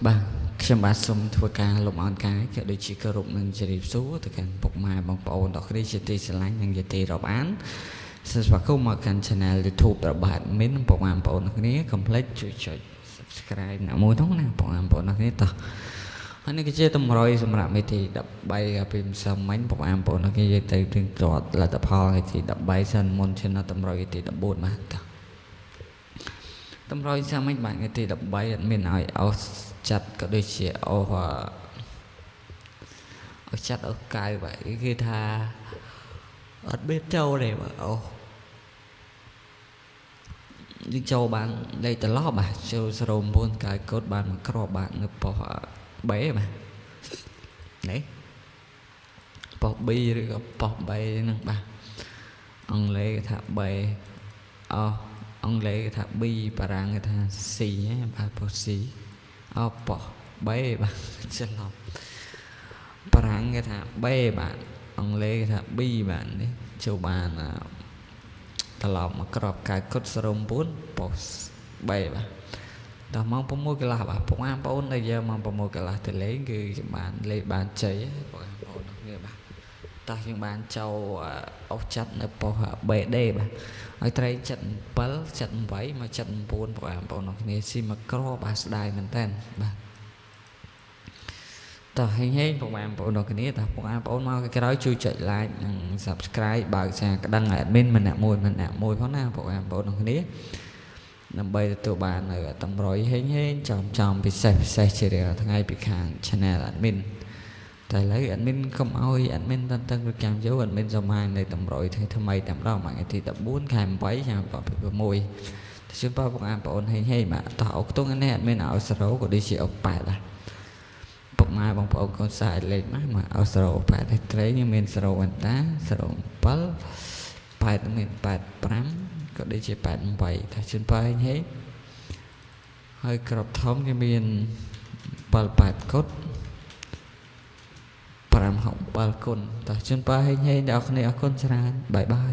Bà,ខ្ញុំបាទសូមធ្វើការលំអរកាយក៏ដូចជាគោរពនឹងជម្រាបសួរទៅកាន់ពុកម៉ែបងប្អូនទាំងគ្នាជាទីស្រឡាញ់និងជាទីរាប់អានសូមស្វាគមន៍មកកាន់ Channel YouTube របស់ Admin ពុកម៉ែបងប្អូនទាំងគ្នាកុំភ្លេចជួយចុច Subscribe ណាមួយហ្នឹងណាពុកម៉ែបងប្អូនទាំងគ្នាតោះហើយនេះគឺជាតម្រុយសម្រាប់មេធី13កាពីម្សិលមិញពុកម៉ែបងប្អូនទាំងគ្នានិយាយទៅถึงតរលទ្ធផលថ្ងៃទី13សិនមុនឈានដល់តម្រុយទី14បាទតោះតម្រុយសាមិញបាទថ្ងៃទី13 Admin ឲ្យអោសចាត់ក៏ដូចជាអូចាត់អូកៅបាទគឺថាអត់មានចូលទេបាទអូយើងចូលបានលេខត្រឡប់បាទចូល09កៅកូដបានមួយគ្រាប់បាទនៅប៉ុស្តិ៍ B បាទនេះប៉ុស្តិ៍ B ឬក៏ប៉ុស្តិ៍ B ហ្នឹងបាទអង់គ្លេសគេថា B អង់គ្លេសគេថា B បារាំងគេថា C បាទប៉ុស្តិ៍ C ប៉ុស្តិ៍ B បាទច្រឡំបារាំងគេថា B បាទអង់គ្លេសគេថា B បាទនេះចូលបានត្រឡប់មកក្របកៅកុដ09ប៉ុស្តិ៍ B បាទដល់ម៉ោង6កន្លះបាទបងប្អូនដែលយកម៉ោង6កន្លះទៅលេងគឺបានលេងបានជ័យបងប្អូនគ្នាបាទតោះយើងបានចូលអុសចាត់នៅប៉ុស្តិ៍ BD បាទហើយត្រី77 78មក79បងប្អូនគ្នាស៊ីមកក្របបាទស្ដាយមែនតើបាទតោះហេងបងប្អូនគ្នាតោះបងប្អូនមកក្រោយជួយចុច like និង Subscribe បើកសារក្តឹង Admin ម្នាក់មួយផងណាបងប្អូនគ្នាដើម្បីទទួលបាននៅតម្រុយហេងចំពិសេសជារៀងថ្ងៃពីខាង Channel Admin តែឥឡូវ Admin កុំឲ្យ Admin តឹងប្រចាំយក Admin សម័យនៅតម្រុយថ្មីតែម្ដងថ្ងៃទី14ខែ8ឆ្នាំ2026ជូនបងប្អូនហេងបាទតោះអុកទុងនេះ Admin ឲ្យ0ក៏ដូចជាអុក8ដែរពុកម៉ែបងប្អូនកូនសាយលេខមកឲ្យ0 8នេះត្រីនេះមាន0វ៉ាន់តា07 8មាន85ក៏ដូចជា88ថាជូនប៉ែហេហើយក្របធំគេមាន78កុដ567គុណតោះជូនប៉ែហេដល់គ្នាអរគុណច្រើនបាយបាយ